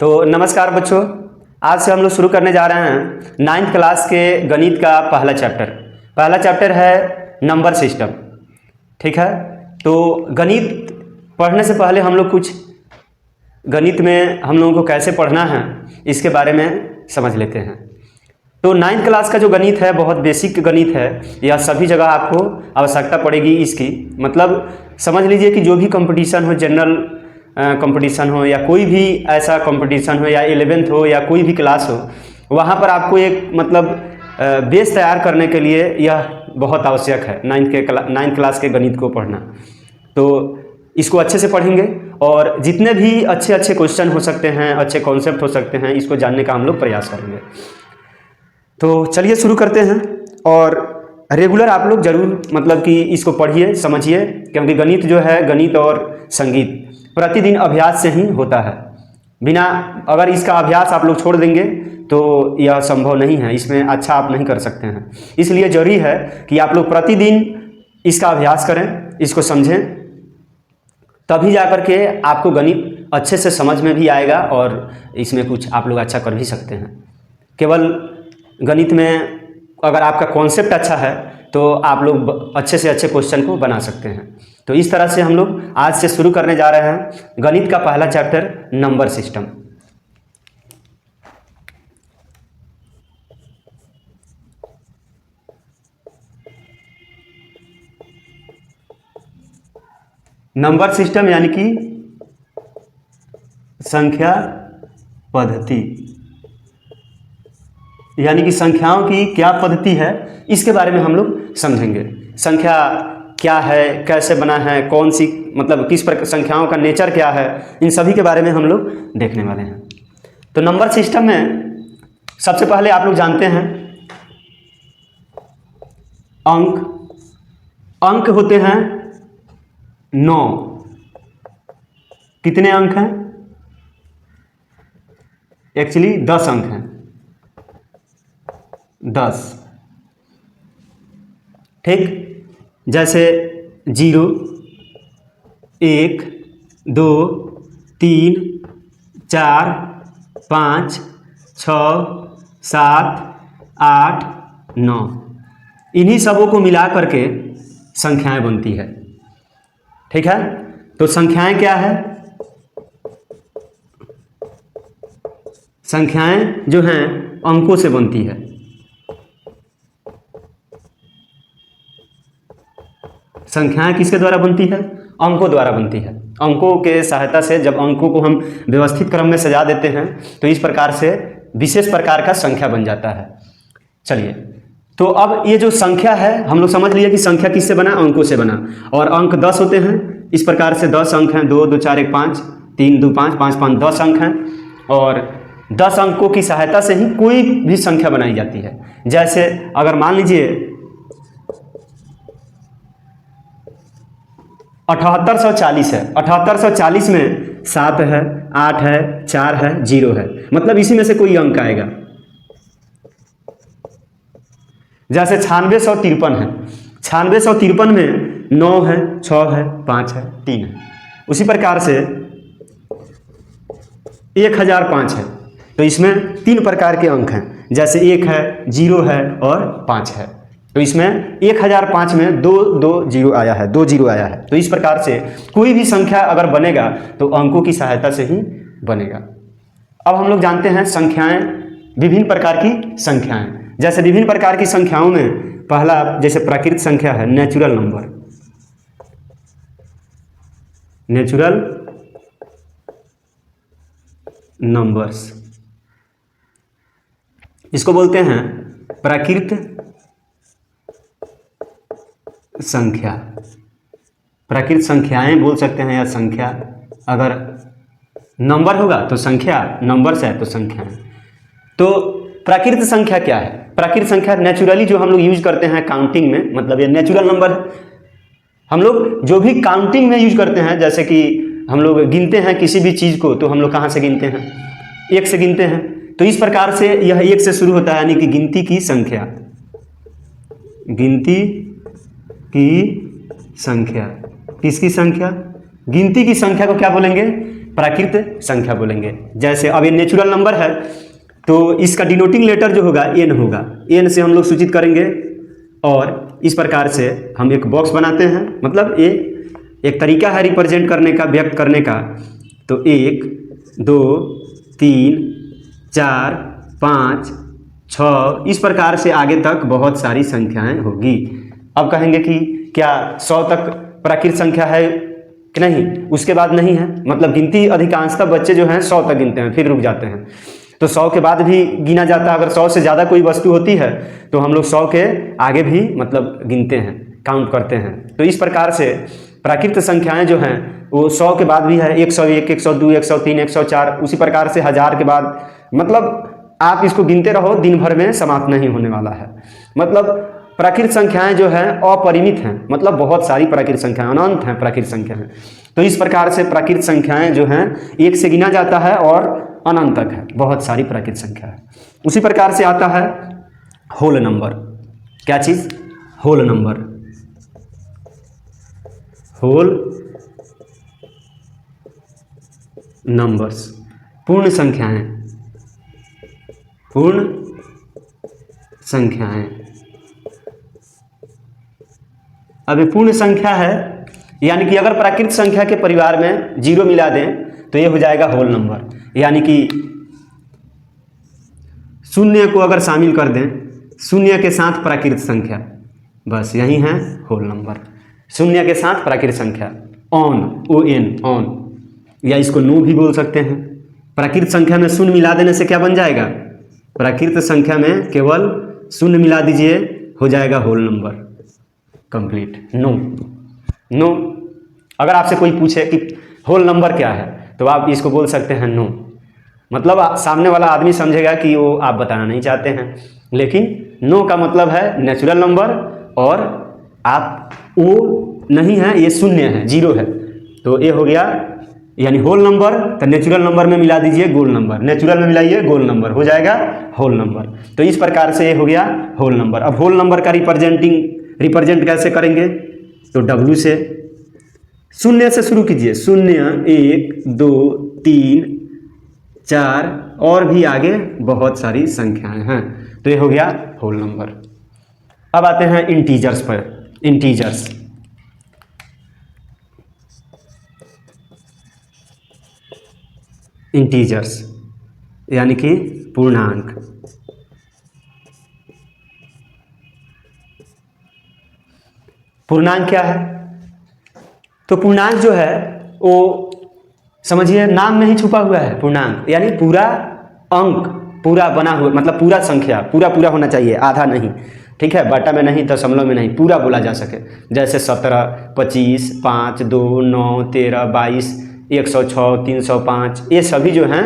तो नमस्कार बच्चों, आज से हम लोग शुरू करने जा रहे हैं 9th क्लास के गणित का पहला चैप्टर है नंबर सिस्टम। ठीक है, तो गणित पढ़ने से पहले हम लोग कुछ गणित में हम लोगों को कैसे पढ़ना है इसके बारे में समझ लेते हैं। तो 9th क्लास का जो गणित है बहुत बेसिक गणित है, यह सभी जगह आपको आवश्यकता पड़ेगी इसकी। मतलब समझ लीजिए कि जो भी कंपटीशन हो, जनरल कंपटीशन हो या कोई भी ऐसा कंपटीशन हो या 11th हो या कोई भी क्लास हो, वहाँ पर आपको एक बेस तैयार करने के लिए यह बहुत आवश्यक है 9th क्लास के गणित को पढ़ना। तो इसको अच्छे से पढ़ेंगे और जितने भी अच्छे क्वेश्चन हो सकते हैं, अच्छे कॉन्सेप्ट हो सकते हैं, इसको जानने का हम लोग प्रयास करेंगे। तो चलिए शुरू करते हैं और रेगुलर आप लोग जरूर मतलब कि इसको पढ़िए, समझिए, क्योंकि गणित जो है, गणित और संगीत प्रतिदिन अभ्यास से ही होता है। बिना अगर इसका अभ्यास आप लोग छोड़ देंगे तो यह संभव नहीं है, इसमें अच्छा आप नहीं कर सकते हैं। इसलिए जरूरी है कि आप लोग प्रतिदिन इसका अभ्यास करें, इसको समझें, तभी जाकर के आपको गणित अच्छे से समझ में भी आएगा और इसमें कुछ आप लोग अच्छा कर भी सकते हैं। केवल गणित में अगर आपका कॉन्सेप्ट अच्छा है तो आप लोग अच्छे से अच्छे क्वेश्चन को बना सकते हैं। तो इस तरह से हम लोग आज से शुरू करने जा रहे हैं गणित का पहला chapter number system. Number system यानी कि संख्या पद्धति, यानी कि संख्याओं की क्या पद्धति है इसके बारे में हम लोग समझेंगे। संख्या क्या है, कैसे बना है, कौन सी मतलब किस प्रकार संख्याओं का नेचर क्या है, इन सभी के बारे में हम लोग देखने वाले हैं। तो नंबर सिस्टम में सबसे पहले आप लोग जानते हैं अंक होते हैं 9। कितने अंक हैं? एक्चुअली 10 अंक हैं, 10। ठीक, जैसे 0, 1, 2, 3, 4, 5, 6, 7, 8, 9, इन्हीं सबों को मिला करके संख्याएं बनती है। ठीक है, तो संख्याएं क्या है? संख्याएं जो हैं अंकों से बनती है। संख्याएं किसके द्वारा बनती है? अंकों द्वारा बनती है। अंकों के सहायता से जब अंकों को हम व्यवस्थित क्रम में सजा देते हैं तो इस प्रकार से विशेष प्रकार का संख्या बन जाता है। चलिए, तो अब ये जो संख्या है हम लोग समझ लिए कि संख्या किससे बना? अंकों से बना। और अंक 10 होते हैं। इस प्रकार से 10 अंक हैं, 2 2 4 1 5, 3 2 5 5 5 10 अंक हैं। और 10 अंकों की सहायता से ही कोई भी संख्या बनाई जाती है। जैसे अगर मान लीजिए 7840 है, 7840 में 7 है, 8 है, 4 है, 0 है, मतलब इसी में से कोई अंक आएगा। जैसे 9653 है, 9653 में 9 है, 6 है, 5 है, 3 है। उसी प्रकार से 1005 है, तो इसमें 3 प्रकार के अंक हैं। जैसे 1 है, 0 है और 5 है, तो इसमें 1005 में 2 2 0 आया है, 2 0 आया है। तो इस प्रकार से कोई भी संख्या अगर बनेगा तो अंकों की सहायता से ही बनेगा। अब हम लोग जानते हैं संख्याएं, विभिन्न प्रकार की संख्याएं। जैसे विभिन्न प्रकार की संख्याओं में पहला जैसे प्राकृत संख्या है, नेचुरल नंबर्स, इसको बोलते हैं प्राकृत संख्या। प्राकृत संख्याएं बोल सकते हैं या संख्या। अगर नंबर होगा तो संख्या, नंबर्स है तो संख्याएं। तो प्राकृत संख्या क्या है? प्राकृत संख्या नेचुरली जो हम लोग यूज करते हैं काउंटिंग में, मतलब ये नेचुरल नंबर है। हम लोग जो भी काउंटिंग में यूज करते हैं, जैसे कि हम लोग गिनते हैं किसी भी चीज को, तो हम लोग कहाँ से गिनते हैं? 1 से गिनते हैं। तो इस प्रकार से यह 1 से शुरू होता है, यानी कि गिनती की संख्या। गिनती की संख्या, किसकी संख्या? गिनती की संख्या को क्या बोलेंगे? प्राकृत संख्या बोलेंगे। जैसे अब ये नेचुरल नंबर है तो इसका डिनोटिंग लेटर जो होगा एन होगा, एन से हम लोग सूचित करेंगे और इस प्रकार से हम एक बॉक्स बनाते हैं। मतलब ये एक तरीका है रिप्रेजेंट करने का, व्यक्त करने का। तो 1 2 3 4 5 6 इस प्रकार से आगे तक बहुत सारी संख्याएं होगी। अब कहेंगे कि क्या 100 तक प्राकृत संख्या है कि नहीं? उसके बाद नहीं है, मतलब गिनती अधिकांशतः बच्चे जो हैं 100 तक गिनते हैं, फिर रुक जाते हैं। तो 100 के बाद भी गिना जाता है। अगर 100 से ज़्यादा कोई वस्तु होती है तो हम लोग 100 के आगे भी मतलब गिनते हैं, काउंट करते हैं। तो इस प्रकार से प्राकृत संख्याएं जो हैं वो 100 के बाद भी है, 101 102 103 104, उसी प्रकार से 1000 के बाद, मतलब आप इसको गिनते रहो, दिन भर में समाप्त नहीं होने वाला है। मतलब प्राकृत संख्याएं जो हैं अपरिमित हैं, मतलब बहुत सारी प्राकृत संख्याएं, अनंत हैं प्राकृत संख्याएं। तो इस प्रकार से प्राकृत संख्याएं जो हैं 1 से गिना जाता है और अनंत तक है, बहुत सारी प्राकृत संख्या है। उसी प्रकार से आता है होल नंबर। क्या चीज? Whole number. होल नंबर्स, पूर्ण संख्याएं, पूर्ण संख्याएं। अब ये पूर्ण संख्या है, यानी कि अगर प्राकृत संख्या के परिवार में 0 मिला दें तो ये हो जाएगा होल नंबर। यानी कि शून्य को अगर शामिल कर दें, शून्य के साथ प्राकृत संख्या, बस यही है होल नंबर। शून्य के साथ प्राकृत संख्या, ऑन, ON, ऑन, या इसको नो भी बोल सकते हैं। प्राकृत संख्या में शून्य मिला देने से क्या बन जाएगा? प्राकृत संख्या में केवल शून्य मिला दीजिए, हो जाएगा whole number, complete. No, no. अगर आपसे कोई पूछे कि होल नंबर क्या है तो आप इसको बोल सकते हैं नो। मतलब सामने वाला आदमी समझेगा कि वो आप बताना नहीं चाहते हैं, लेकिन नो का मतलब है नेचुरल नंबर और आप वो नहीं है, ये शून्य है, 0 है। तो ये हो गया यानी होल नंबर। तो नेचुरल नंबर में मिला दीजिए गोल नंबर, नेचुरल में मिलाइए गोल नंबर, हो जाएगा होल नंबर। तो इस प्रकार से ये हो गया होल नंबर। अब होल नंबर का रिप्रेजेंट कैसे करेंगे? तो W से, शून्य से शुरू कीजिए, 0 1 2 3 4 और भी आगे बहुत सारी संख्याएं हैं। तो ये हो गया होल नंबर। अब आते हैं इंटीजर्स पर। इंटीजर्स, इंटीजर्स यानी कि पूर्णांक। पूर्णांक क्या है? तो पूर्णांक जो है वो समझिए नाम में ही छुपा हुआ है। पूर्णांक यानी पूरा अंक, पूरा बना हुआ, मतलब पूरा संख्या, पूरा पूरा होना चाहिए, आधा नहीं, ठीक है? बटा में नहीं, दशमलव में नहीं, पूरा बोला जा सके। जैसे 17 25 5 2 9 13 22 106 305, ये सभी जो हैं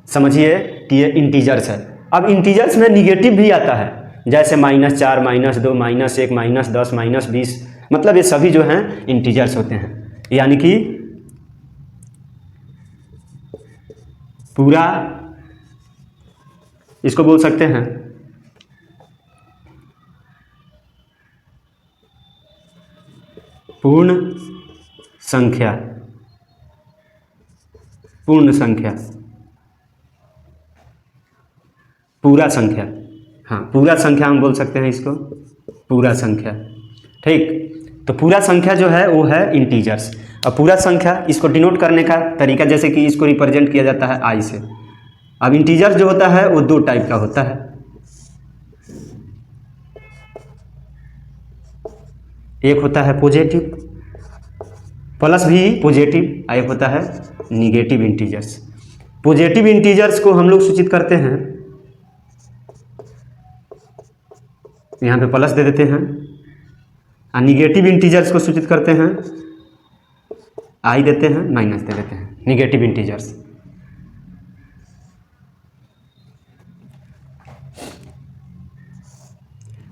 समझिए कि ये इंटीजर्स है। अब इंटीजर्स में निगेटिव भी आता है, जैसे -4 -2 -1 -10 -20, मतलब ये सभी जो हैं इंटीजर्स होते हैं। यानी कि पूरा, इसको बोल सकते हैं पूर्ण संख्या। पूर्ण संख्या, पूरा संख्या, हाँ पूरा संख्या हम बोल सकते हैं इसको, पूरा संख्या, ठीक। तो पूरा संख्या जो है वो है इंटीजर्स। अब पूरा संख्या, इसको डिनोट करने का तरीका, जैसे कि इसको रिप्रेजेंट किया जाता है आई से। अब इंटीजर्स जो होता है वो 2 टाइप का होता है, एक होता है पॉजिटिव प्लस भी पॉजिटिव, एक होता है निगेटिव इंटीजर्स। पॉजिटिव इंटीजर्स को हम लोग सूचित करते हैं, यहाँ पे प्लस दे देते हैं, और निगेटिव इंटीजर्स को सूचित करते हैं, आई देते हैं, माइनस दे देते हैं, निगेटिव इंटीजर्स।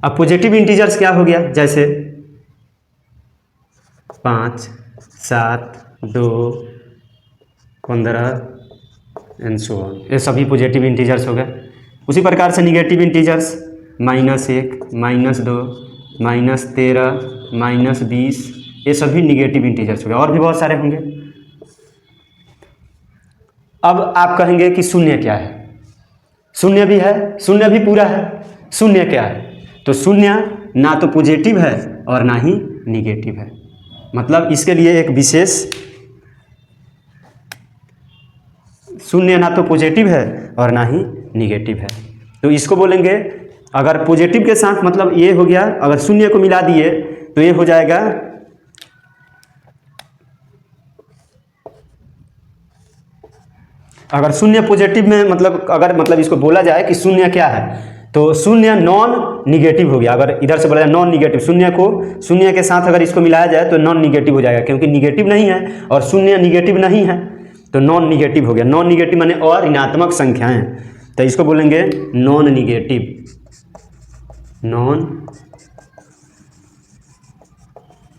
अब पॉजिटिव इंटीजर्स क्या हो गया? जैसे 5 7 2 15 एंड सो ऑन, ये सभी पॉजिटिव इंटीजर्स हो गए। उसी प्रकार से निगेटिव इंटीजर्स -1 -2 -13 -20, ये सभी निगेटिव इंटीजर्स हो गए। और भी बहुत सारे होंगे, अब आप कहेंगे कि शून्य क्या है, शून्य भी है, शून्य भी पूरा है, शून्य क्या है? तो शून्य ना तो पॉजिटिव है और ना ही निगेटिव है, मतलब इसके लिए एक विशेष, शून्य ना तो पॉजिटिव है और ना ही निगेटिव है। तो इसको बोलेंगे, अगर पॉजिटिव के साथ मतलब ये हो गया, अगर शून्य को मिला दिए तो ये हो जाएगा अगर शून्य पॉजिटिव में मतलब अगर मतलब इसको बोला जाए कि शून्य क्या है, तो शून्य नॉन निगेटिव हो गया। अगर इधर से बोला जाए नॉन निगेटिव, शून्य को शून्य के साथ अगर इसको मिलाया जाए तो नॉन निगेटिव हो जाएगा, क्योंकि निगेटिव नहीं है और शून्य निगेटिव नहीं है, तो नॉन निगेटिव हो गया। नॉन निगेटिव माने और ऋणात्मक संख्याएं, तो इसको बोलेंगे नॉन निगेटिव, नॉन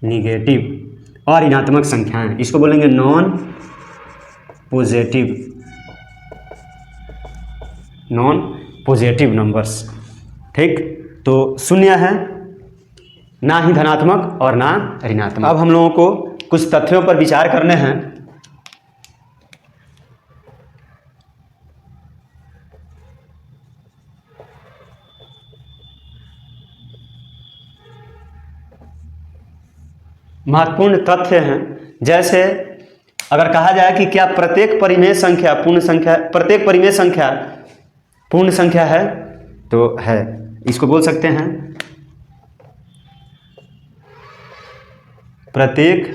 निगेटिव और ऋणात्मक संख्याएं, इसको बोलेंगे non positive, non positive numbers. ठीक, तो शून्य है, ना ही धनात्मक और ना ऋणात्मक। अब हम लोगों को कुछ तथ्यों पर विचार करने हैं। महत्वपूर्ण तथ्य हैं, जैसे अगर कहा जाए कि क्या प्रत्येक परिमेय संख्या पूर्ण संख्या, प्रत्येक परिमेय संख्या पूर्ण संख्या है, तो है। इसको बोल सकते हैं प्रत्येक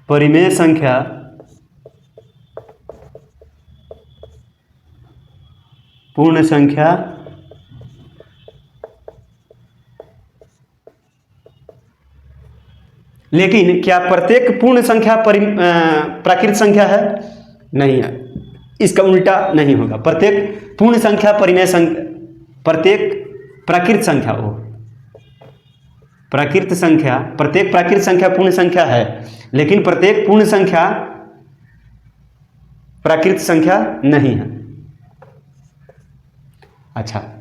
परिमेय संख्या पूर्ण संख्या लेकिन क्या प्रत्येक पूर्ण संख्या प्राकृत संख्या है? नहीं है, इसका उल्टा नहीं होगा। प्रत्येक पूर्ण संख्या परिमेय संख्या, प्रत्येक प्राकृत संख्या हो, प्राकृत संख्या, प्रत्येक प्राकृत संख्या पूर्ण संख्या है, लेकिन प्रत्येक पूर्ण संख्या प्राकृत संख्या नहीं है। अच्छा,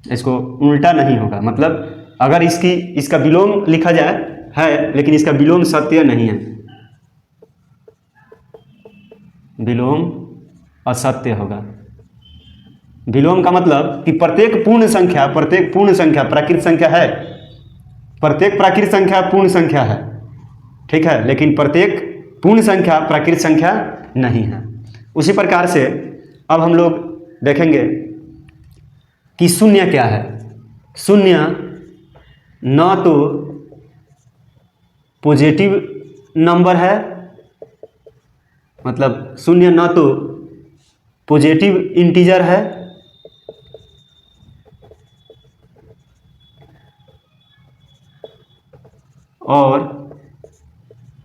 इसको उल्टा नहीं होगा, मतलब अगर इसका विलोम लिखा जाए है, लेकिन इसका विलोम सत्य नहीं है, विलोम असत्य होगा। विलोम का मतलब कि प्रत्येक पूर्ण संख्या प्राकृत संख्या है, प्रत्येक प्राकृत संख्या पूर्ण संख्या है, ठीक है, लेकिन प्रत्येक पूर्ण संख्या प्राकृत संख्या नहीं है। उसी प्रकार से अब हम लोग देखेंगे कि शून्य क्या है। शून्य न तो पॉजिटिव नंबर है, मतलब शून्य न तो पॉजिटिव इंटीजर है और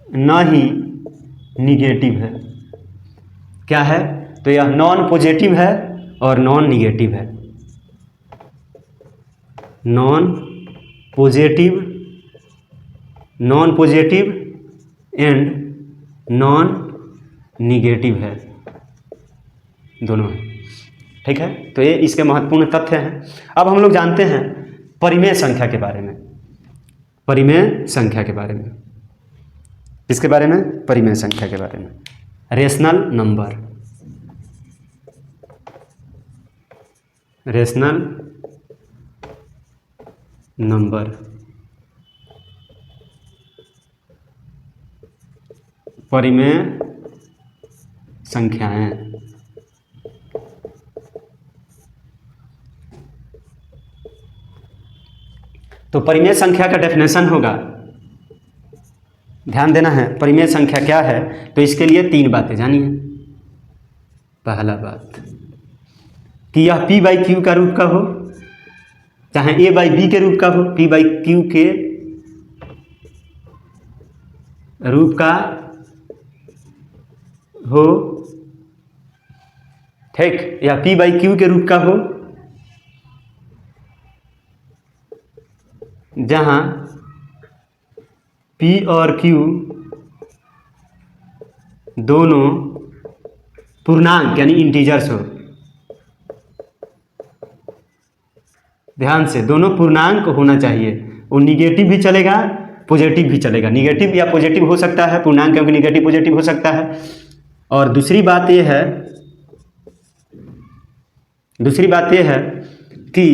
न ही निगेटिव है। क्या है? तो यह नॉन पॉजिटिव है और नॉन निगेटिव है। Non positive and non negative है, दोनों है, ठीक है। तो ये इसके महत्वपूर्ण तथ्य हैं। अब हम लोग जानते हैं परिमेय संख्या के बारे में। परिमेय संख्या के बारे में, इसके बारे में, परिमेय संख्या के बारे में, रेशनल नंबर, रेशनल नंबर, परिमेय संख्याएं। तो परिमेय संख्या का डेफिनेशन होगा, ध्यान देना है, परिमेय संख्या क्या है। तो इसके लिए 3 बातें जानिए। पहला बात कि यह p/q का रूप का हो, चाहे a/b के रूप का हो, p/q के रूप का हो, ठीक, या p/q के रूप का हो, जहां p और q दोनों पूर्णांक यानी इंटीजर्स हो। ध्यान से, दोनों पूर्णांक होना चाहिए, वो निगेटिव भी चलेगा, पॉजिटिव भी चलेगा। निगेटिव या पॉजिटिव हो सकता है, पूर्णांक क्योंकि निगेटिव पॉजिटिव हो सकता है। और दूसरी बात यह है कि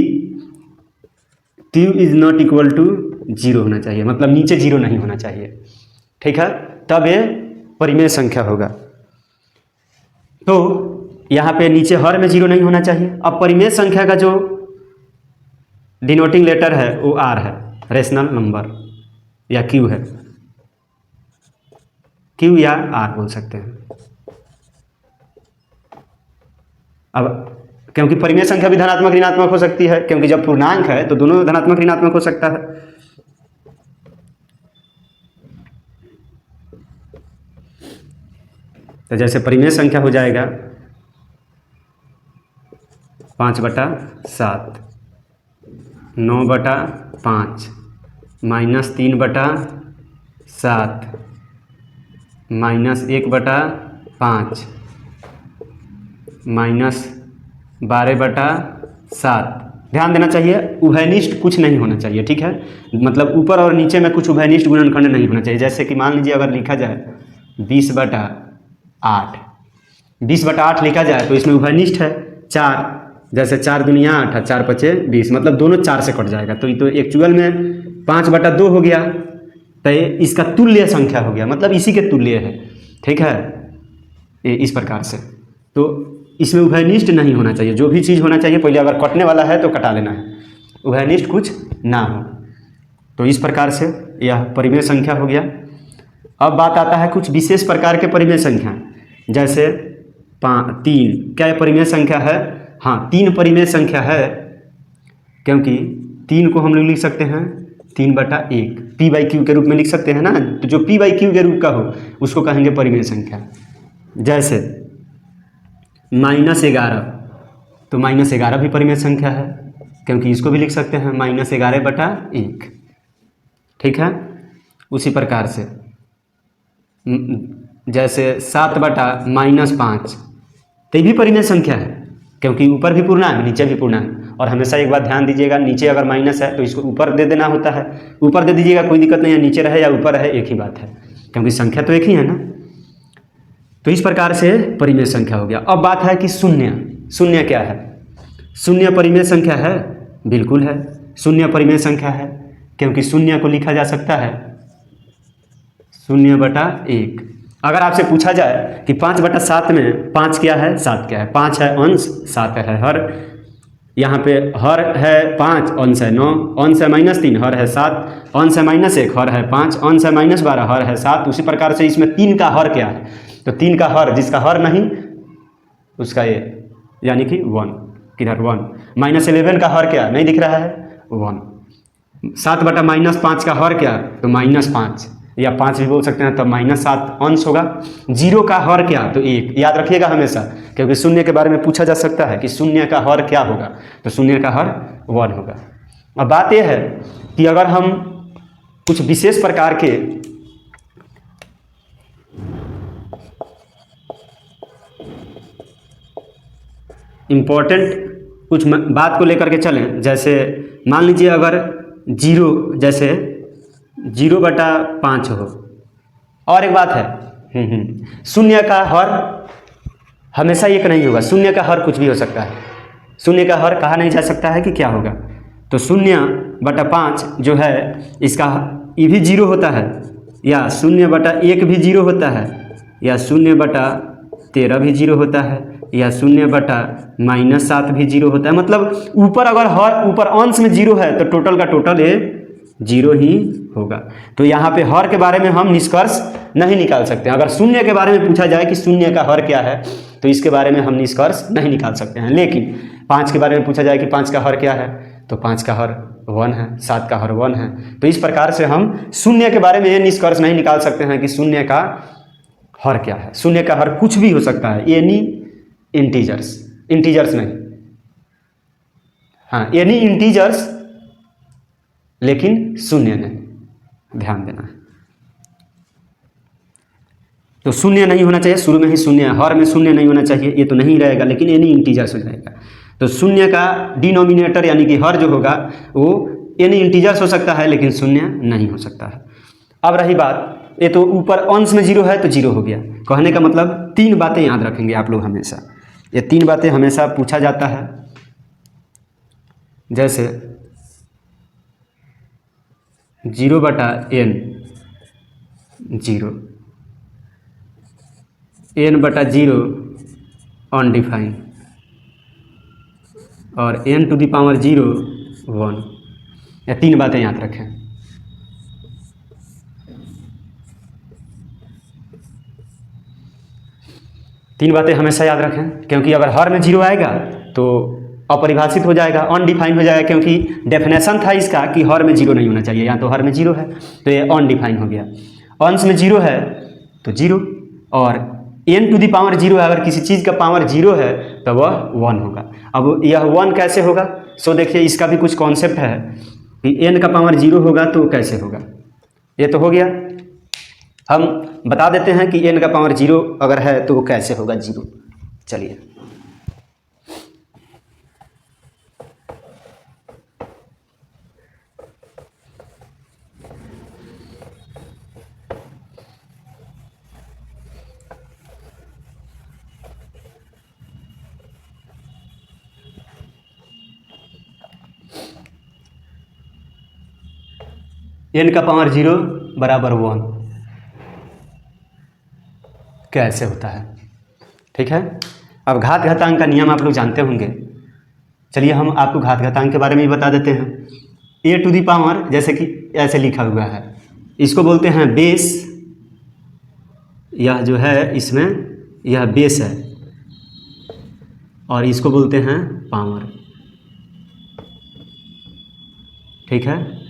q is not equal to 0 होना चाहिए, मतलब नीचे 0 नहीं होना चाहिए, ठीक है, तब ये परिमेय संख्या होगा। तो यहाँ पे नीचे हर में 0 नहीं होना चाहिए। अब परिमेय संख्या का जो डिनोटिंग लेटर है वो r है, रेशनल नंबर या q है, q या r बोल सकते हैं। अब क्योंकि परिमेय संख्या भी धनात्मक ऋणात्मक हो सकती है, क्योंकि जब पूर्णांक है तो दोनों धनात्मक ऋणात्मक हो सकता है। तो जैसे परिमेय संख्या हो जाएगा 5/7, 9/5, -3/7, -1/5, -12/7। ध्यान देना चाहिए, उभयनिष्ठ कुछ नहीं होना चाहिए, ठीक है, मतलब ऊपर और नीचे में कुछ उभयनिष्ठ गुणनखंड नहीं होना चाहिए। जैसे कि मान लीजिए अगर लिखा जाए 20/8, 20/8 लिखा जाए तो इसमें उभयनिष्ठ है 4, जैसे 4 दूनी 8 और 4 पचे 20, मतलब दोनों 4 से कट जाएगा, तो ये तो एक्चुअल में 5/2 हो गया, तो ये इसका तुल्य संख्या हो गया, मतलब इसी के तुल्य है, ठीक है, ये इस प्रकार से। तो इसमें उभयनिष्ठ नहीं होना चाहिए, जो भी चीज़ होना चाहिए पहले अगर कटने वाला है तो कटा लेना है, उभयनिष्ठ कुछ ना हो। तो इस प्रकार से यह परिमेय संख्या हो गया। अब बात आता है कुछ विशेष प्रकार के परिमेय संख्या, जैसे 3, क्या यह परिमेय संख्या है? हाँ, 3 परिमेय संख्या है, क्योंकि 3 को हम लोग लिख सकते हैं 3/1, p/q के रूप में लिख सकते हैं ना, तो जो p/q के रूप का हो उसको कहेंगे परिमेय संख्या। जैसे -11, तो -11 भी परिमेय संख्या है, क्योंकि इसको भी लिख सकते हैं -11/1, ठीक है। उसी प्रकार से जैसे 7/-5, तो ये भी परिमेय संख्या है, क्योंकि ऊपर भी पूर्णांक नीचे भी पूर्णांक। और हमेशा एक बात ध्यान दीजिएगा, नीचे अगर माइनस है तो इसको ऊपर दे देना होता है, ऊपर दे दीजिएगा, कोई दिक्कत नहीं है, नीचे रहे या ऊपर रहे एक ही बात है, क्योंकि संख्या तो एक ही है ना। तो इस प्रकार से परिमेय संख्या हो गया। अब बात है कि शून्य क्या है? शून्य परिमेय संख्या है, बिल्कुल है, शून्य परिमेय संख्या है, क्योंकि शून्य को लिखा जा सकता है 0/1। अगर आपसे पूछा जाए कि 5/7 में 5 क्या है, 7 क्या है? 5 है अंश, 7 है हर। यहाँ पे हर है 5, अंश है 9, अंश है -3, हर है 7, अंश है -1, हर है 5, अंश है -12, हर है 7। उसी प्रकार से इसमें 3 का हर क्या है? तो 3 का हर, जिसका हर नहीं उसका ये, यानी कि 1, किधर 1। -11 का हर क्या, नहीं दिख रहा है, 1। 7/-5 का हर क्या, तो -5 या 5 भी बोल सकते हैं, तब -7 अंश होगा। 0 का हर क्या, तो 1। याद रखिएगा हमेशा, क्योंकि शून्य के बारे में पूछा जा सकता है कि शून्य का हर क्या होगा, तो शून्य का हर 1 होगा। अब बात यह है कि अगर हम कुछ विशेष प्रकार के इम्पोर्टेंट कुछ बात को लेकर के चलें, जैसे मान लीजिए अगर 0, जैसे 0/5 हो। और एक बात है, शून्य का हर हमेशा एक नहीं होगा, शून्य का हर कुछ भी हो सकता है। शून्य का हर कहा नहीं जा सकता है कि क्या होगा। तो 0/5 जो है इसका ये भी 0 होता है, या 0/1 भी 0 होता है, या 0/13 भी 0 होता है, या 0/-7 भी 0 होता है। मतलब ऊपर अगर हर ऊपर अंश में 0 है तो टोटल का टोटल ये 0 ही होगा। तो यहाँ पे हर के बारे में हम निष्कर्ष नहीं निकाल सकते। अगर शून्य के बारे में पूछा जाए कि शून्य का हर क्या है, तो इसके बारे में हम निष्कर्ष नहीं निकाल सकते हैं। लेकिन 5 के बारे में पूछा जाए कि 5 का हर क्या है, तो 5 का हर 1 है, 7 का हर 1 है। तो इस प्रकार से हम शून्य के बारे में ये निष्कर्ष नहीं निकाल सकते हैं कि शून्य का हर क्या है। शून्य का हर कुछ भी हो सकता है, एनी इंटीजर्स नहीं, हाँ एनी इंटीजर्स, लेकिन शून्य नहीं, ध्यान देना है। तो शून्य नहीं होना चाहिए, शुरू में ही शून्य, हर में शून्य नहीं होना चाहिए, ये तो नहीं रहेगा, लेकिन एनी इंटीजर्स हो जाएगा। तो शून्य का डिनोमिनेटर यानी कि हर जो होगा वो n इंटीजर्स हो सकता है लेकिन शून्य नहीं हो सकता है। अब रही बात, ये तो ऊपर अंश में 0 है तो 0 हो गया। कहने का मतलब 3 बातें याद रखेंगे आप लोग हमेशा, ये 3 बातें हमेशा पूछा जाता है। जैसे 0/n 0, n/0 अनडिफाइंड और n⁻0 1। ये 3 बातें याद रखें। तीन बातें हमेशा याद रखें, क्योंकि अगर हर में 0 आएगा तो अपरिभाषित हो जाएगा, अनडिफाइंड हो जाएगा, क्योंकि डेफिनेशन था इसका कि हर में 0 नहीं होना चाहिए, या तो हर में 0 है तो ये अनडिफाइंड हो गया। अंश में 0 है तो 0, और n⁻0 अगर किसी चीज़ का पावर 0 है तो वह 1 होगा। अब यह 1 कैसे होगा? सो देखिए, इसका भी कुछ कॉन्सेप्ट है कि n का पावर 0 होगा तो कैसे होगा। ये तो हो गया, हम बता देते हैं कि n का पावर 0 अगर है तो वो कैसे होगा 0। चलिए, n का पावर 0 बराबर 1 कैसे होता है? ठीक है, अब घात घातांक का नियम आप लोग जानते होंगे। चलिए, हम आपको घात घातांक के बारे में भी बता देते हैं। a⁻, जैसे कि ऐसे लिखा हुआ है, इसको बोलते हैं बेस। यह जो है इसमें यह बेस है, और इसको बोलते हैं पावर। ठीक है,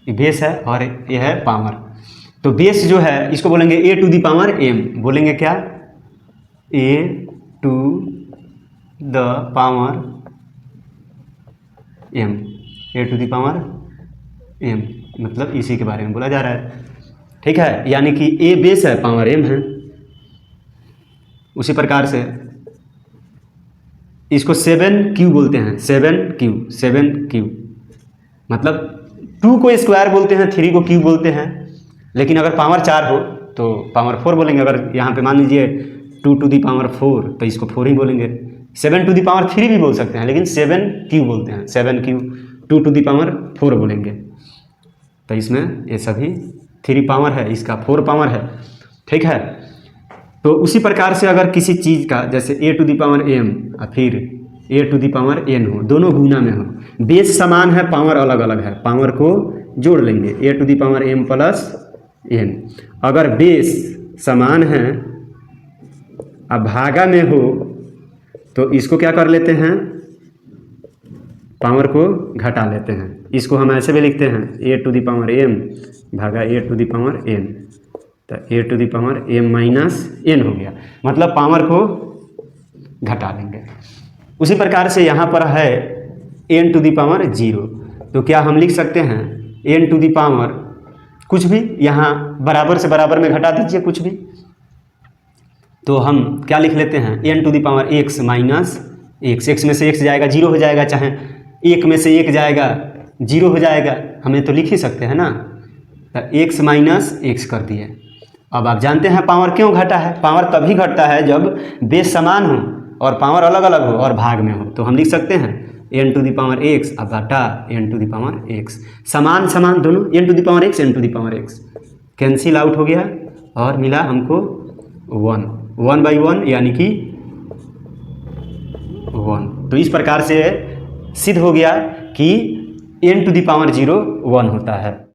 ये बेस है और यह है पावर। तो बेस जो है इसको बोलेंगे a⁻m। बोलेंगे क्या? a⁻m, a⁻m, मतलब इसी के बारे में बोला जा रहा है। ठीक है, यानी कि a बेस है, पावर m है। उसी प्रकार से इसको 7q बोलते हैं, 7q, मतलब 2 को स्क्वायर बोलते हैं, 3 को क्यूब बोलते हैं। लेकिन अगर पावर 4 हो तो पावर 4 बोलेंगे। अगर यहाँ पे मान लीजिए 2⁴ तो इसको 4 ही बोलेंगे। 7⁻3 भी बोल सकते हैं, लेकिन 7q बोलते हैं, 7q 2⁴ बोलेंगे। तो इसमें ये सभी 3 पावर है, इसका 4 पावर है। ठीक है, तो उसी प्रकार से अगर किसी चीज़ का जैसे a⁻m और फिर a⁻n हो, दोनों गुना में हो, बेस समान है, पावर अलग अलग है, पावर को जोड़ लेंगे a⁻m + n। अगर बेस समान है अब भागा में हो तो इसको क्या कर लेते हैं? पावर को घटा लेते हैं। इसको हम ऐसे भी लिखते हैं a⁻m भागा a⁻n, तो a⁻m - n हो गया, मतलब पावर को घटा लेंगे। उसी प्रकार से यहाँ पर है n⁻0, तो क्या हम लिख सकते हैं n⁻, कुछ भी यहाँ बराबर से बराबर में घटा दीजिए कुछ भी, तो हम क्या लिख लेते हैं n⁻x - x। x में से x जाएगा 0 हो जाएगा, चाहे 1 में से 1 जाएगा 0 हो जाएगा, हमें तो लिख ही सकते हैं ना। तो x - x कर दिए। अब आप जानते हैं पावर क्यों घटा है? पावर तभी घटता है जब बेस समान हो और पावर अलग अलग हो और भाग में हो। तो हम लिख सकते हैं n⁻x अब घटा n⁻x, समान समान दोनों, n⁻x n⁻x कैंसिल आउट हो गया और मिला हमको 1/1 यानी कि 1। तो इस प्रकार से सिद्ध हो गया कि n⁻0 1 होता है।